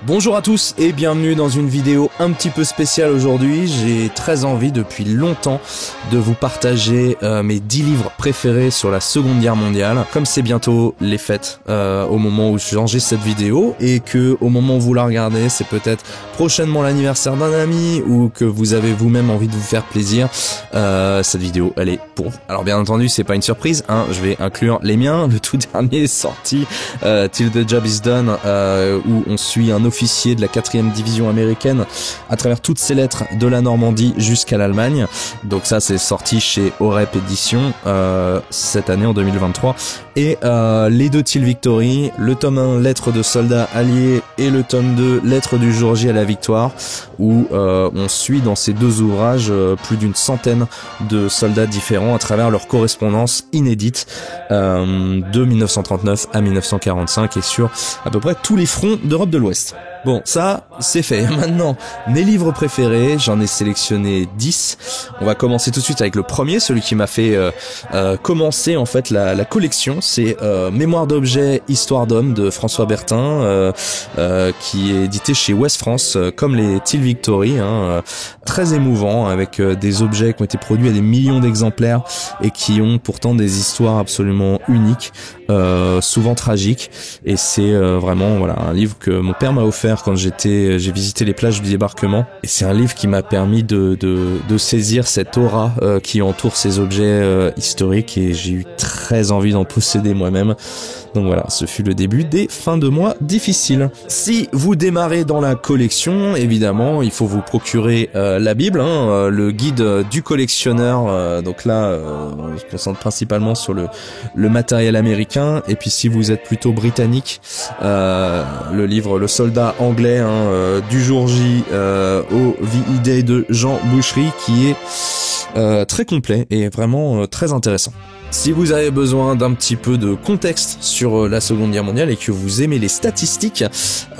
Bonjour à tous et bienvenue dans une vidéo un petit peu spéciale aujourd'hui. J'ai très envie depuis longtemps de vous partager mes 10 livres préférés sur la Seconde Guerre mondiale. Comme c'est bientôt les fêtes au moment où j'enregistre cette vidéo et que au moment où vous la regardez, c'est peut-être prochainement l'anniversaire d'un ami ou que vous avez vous-même envie de vous faire plaisir, cette vidéo elle est pour vous. Alors bien entendu c'est pas une surprise, hein, je vais inclure les miens. Le tout dernier est sorti, Till the Job is Done, où on suit un officier de la 4e division américaine à travers toutes ses lettres de la Normandie jusqu'à l'Allemagne. Donc ça c'est sorti chez Orep Éditions cette année en 2023. Et les deux Till Victory, le tome 1 Lettres de soldats alliés et le tome 2 Lettres du jour J à la victoire, où on suit dans ces deux ouvrages plus d'une centaine de soldats différents à travers leur correspondance inédite de 1939 à 1945 et sur à peu près tous les fronts d'Europe de l'Ouest. Bon, ça, c'est fait. Maintenant, mes livres préférés, j'en ai sélectionné 10. On va commencer tout de suite avec le premier, celui qui m'a fait commencer en fait la collection. C'est Mémoire d'objets, Histoire d'hommes de François Bertin, qui est édité chez Ouest France, comme les Till Victory, hein, très émouvant, avec des objets qui ont été produits à des millions d'exemplaires et qui ont pourtant des histoires absolument uniques, souvent tragiques. Et c'est vraiment voilà un livre que mon père m'a offert quand j'ai visité les plages du débarquement, et c'est un livre qui m'a permis de saisir cette aura qui entoure ces objets historiques, et j'ai eu très envie d'en posséder moi-même. Donc voilà, ce fut le début des fins de mois difficiles. Si vous démarrez dans la collection, évidemment, il faut vous procurer la Bible, hein, le guide du collectionneur. Donc là, on se concentre principalement sur le matériel américain. Et puis si vous êtes plutôt britannique, le livre Le soldat anglais, hein, du jour J au VE Day de Jean Boucherie, qui est très complet et vraiment très intéressant. Si vous avez besoin d'un petit peu de contexte sur la Seconde Guerre mondiale et que vous aimez les statistiques,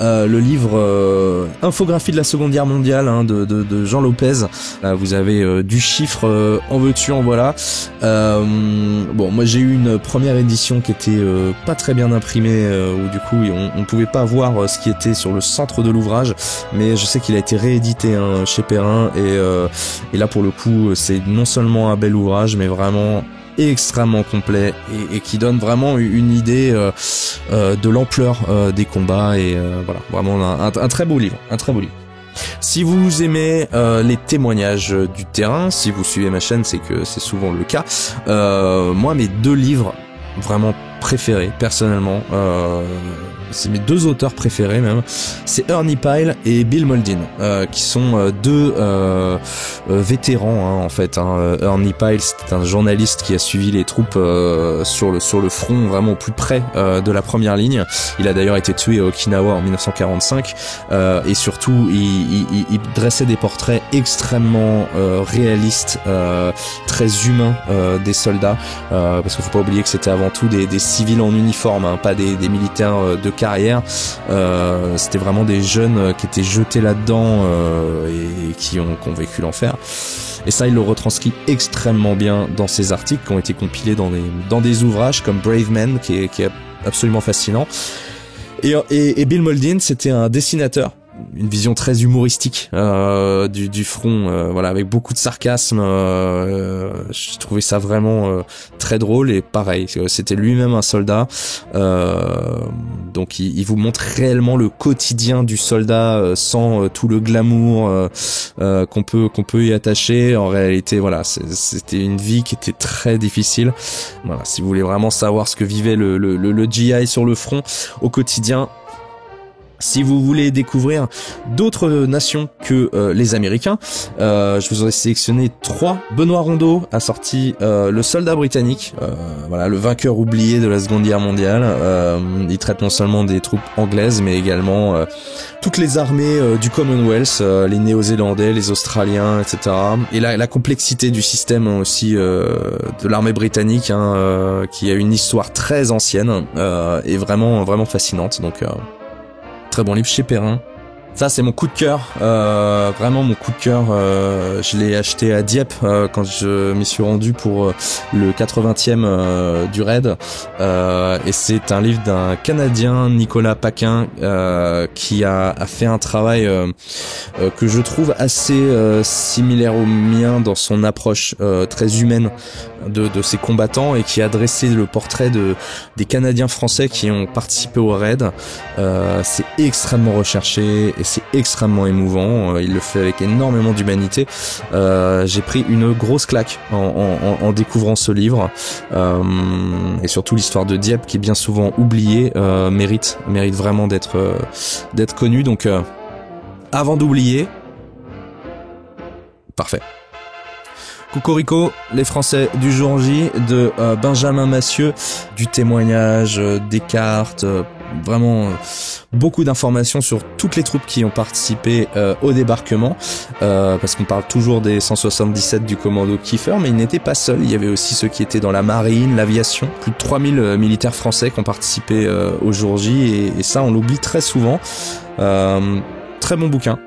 le livre Infographie de la Seconde Guerre mondiale, hein, de Jean Lopez, vous avez du chiffre en veux-tu en voilà. Bon, moi j'ai eu une première édition qui était pas très bien imprimée, où du coup on pouvait pas voir ce qui était sur le centre de l'ouvrage, mais je sais qu'il a été réédité, hein, chez Perrin, et là pour le coup c'est non seulement un bel ouvrage, mais vraiment extrêmement complet et qui donne vraiment une idée de l'ampleur des combats, et voilà, vraiment un très beau livre, un très beau livre. Si vous aimez les témoignages du terrain, si vous suivez ma chaîne, c'est que c'est souvent le cas. Moi, mes deux livres vraiment préférés, personnellement, c'est mes deux auteurs préférés même, c'est Ernie Pyle et Bill Mauldin, qui sont deux vétérans, hein, en fait, hein. Ernie Pyle, c'était un journaliste qui a suivi les troupes sur le front, vraiment au plus près de la première ligne. Il a d'ailleurs été tué à Okinawa en 1945, et surtout il dressait des portraits extrêmement réalistes, très humains, des soldats, parce qu'il faut pas oublier que c'était avant tout des civils en uniforme, hein, pas des militaires de carrière. C'était vraiment des jeunes qui étaient jetés là-dedans et qui ont vécu l'enfer. Et ça, il le retranscrit extrêmement bien dans ses articles qui ont été compilés dans des ouvrages comme Brave Men, qui est absolument fascinant. Et Bill Mauldin, c'était un dessinateur, une vision très humoristique du front, voilà, avec beaucoup de sarcasme. Je trouvais ça vraiment très drôle, et pareil, c'était lui-même un soldat, donc il vous montre réellement le quotidien du soldat, sans tout le glamour qu'on peut y attacher. En réalité, voilà, c'était une vie qui était très difficile. Voilà, si vous voulez vraiment savoir ce que vivait le GI sur le front au quotidien. Si vous voulez découvrir d'autres nations que les Américains, je vous aurais sélectionné 3. Benoît Rondeau a sorti Le soldat britannique, voilà, le vainqueur oublié de la Seconde Guerre mondiale. Il traite non seulement des troupes anglaises, mais également toutes les armées du Commonwealth, les Néo-Zélandais, les Australiens, etc. Et la complexité du système aussi de l'armée britannique, hein, qui a une histoire très ancienne, et vraiment fascinante. Donc très bon livre chez Perrin. Ça c'est mon coup de cœur, vraiment mon coup de cœur. Je l'ai acheté à Dieppe quand je m'y suis rendu pour le 80e du raid, et c'est un livre d'un Canadien, Nicolas Paquin, qui a fait un travail que je trouve assez similaire au mien dans son approche très humaine de ces combattants, et qui a dressé le portrait des Canadiens français qui ont participé au raid. C'est extrêmement recherché et c'est extrêmement émouvant. Il le fait avec énormément d'humanité. J'ai pris une grosse claque en découvrant ce livre, et surtout l'histoire de Dieppe, qui est bien souvent oubliée, mérite vraiment d'être connue. Donc avant d'oublier, parfait. Cocorico, les Français du jour J, de Benjamin Massieu, du témoignage, des cartes, vraiment beaucoup d'informations sur toutes les troupes qui ont participé au débarquement, parce qu'on parle toujours des 177 du commando Kiefer, mais il n'était pas seul, il y avait aussi ceux qui étaient dans la marine, l'aviation, plus de 3000 militaires français qui ont participé au jour J, et ça on l'oublie très souvent. Très bon bouquin.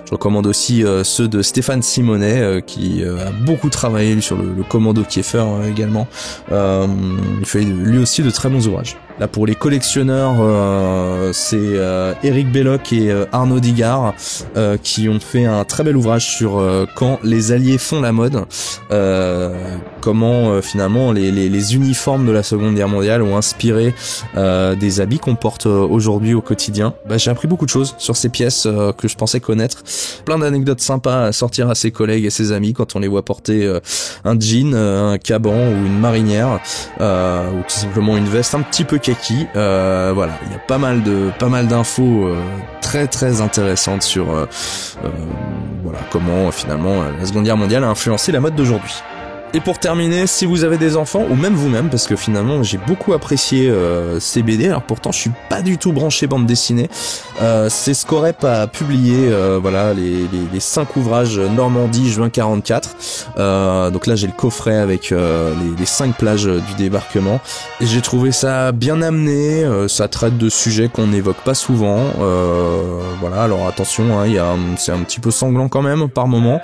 Je recommande aussi ceux de Stéphane Simonet, qui a beaucoup travaillé sur le commando Kiefer également. Il fait lui aussi de très bons ouvrages. Là pour les collectionneurs, c'est Éric Belloc et Arnaud Digard qui ont fait un très bel ouvrage sur quand les Alliés font la mode, comment finalement les uniformes de la Seconde Guerre mondiale ont inspiré des habits qu'on porte aujourd'hui au quotidien. J'ai appris beaucoup de choses sur ces pièces que je pensais connaître. Plein d'anecdotes sympas à sortir à ses collègues et ses amis quand on les voit porter un jean, un caban ou une marinière, ou tout simplement une veste un petit peu kaki. Voilà, il y a pas mal d'infos très très intéressantes sur voilà comment finalement la Seconde Guerre mondiale a influencé la mode d'aujourd'hui. Et pour terminer, si vous avez des enfants, ou même vous-même, parce que finalement j'ai beaucoup apprécié ces BD, alors pourtant je suis pas du tout branché bande dessinée, c'est Scorep a publié voilà les 5 ouvrages Normandie juin 44, donc là j'ai le coffret avec les 5 plages du débarquement, et j'ai trouvé ça bien amené, ça traite de sujets qu'on n'évoque pas souvent, voilà, alors attention, hein, c'est un petit peu sanglant quand même par moment,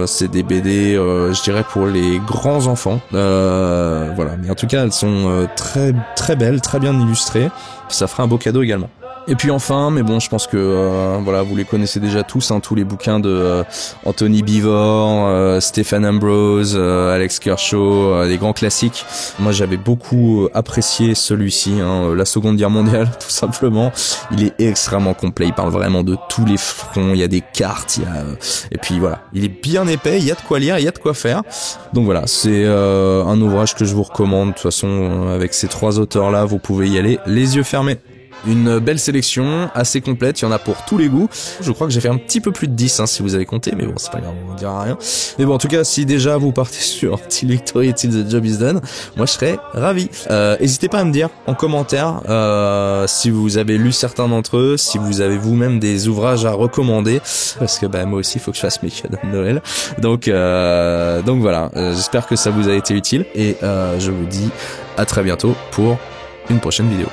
c'est des BD je dirais pour les grands enfants, voilà, mais en tout cas elles sont très très belles, très bien illustrées, ça fera un beau cadeau également. Et puis enfin, mais bon, je pense que voilà, vous les connaissez déjà tous, hein, tous les bouquins de Anthony Beevor, Stephen Ambrose, Alex Kershaw, des grands classiques. Moi, j'avais beaucoup apprécié celui-ci, hein, la Seconde Guerre mondiale, tout simplement. Il est extrêmement complet, il parle vraiment de tous les fronts, il y a des cartes, et puis voilà, il est bien épais, il y a de quoi lire, il y a de quoi faire. Donc voilà, c'est un ouvrage que je vous recommande. De toute façon, avec ces 3 auteurs-là, vous pouvez y aller les yeux fermés. Une belle sélection, assez complète, il y en a pour tous les goûts. Je crois que j'ai fait un petit peu plus de 10 hein, si vous avez compté, mais bon, c'est pas grave, on dira rien. Mais bon, en tout cas, si déjà vous partez sur Till Victory, Till the Job is Done, moi je serais ravi. N'hésitez pas à me dire en commentaire si vous avez lu certains d'entre eux, si vous avez vous-même des ouvrages à recommander, parce que moi aussi il faut que je fasse mes cadeaux de Noël. Donc voilà, j'espère que ça vous a été utile, et je vous dis à très bientôt pour une prochaine vidéo.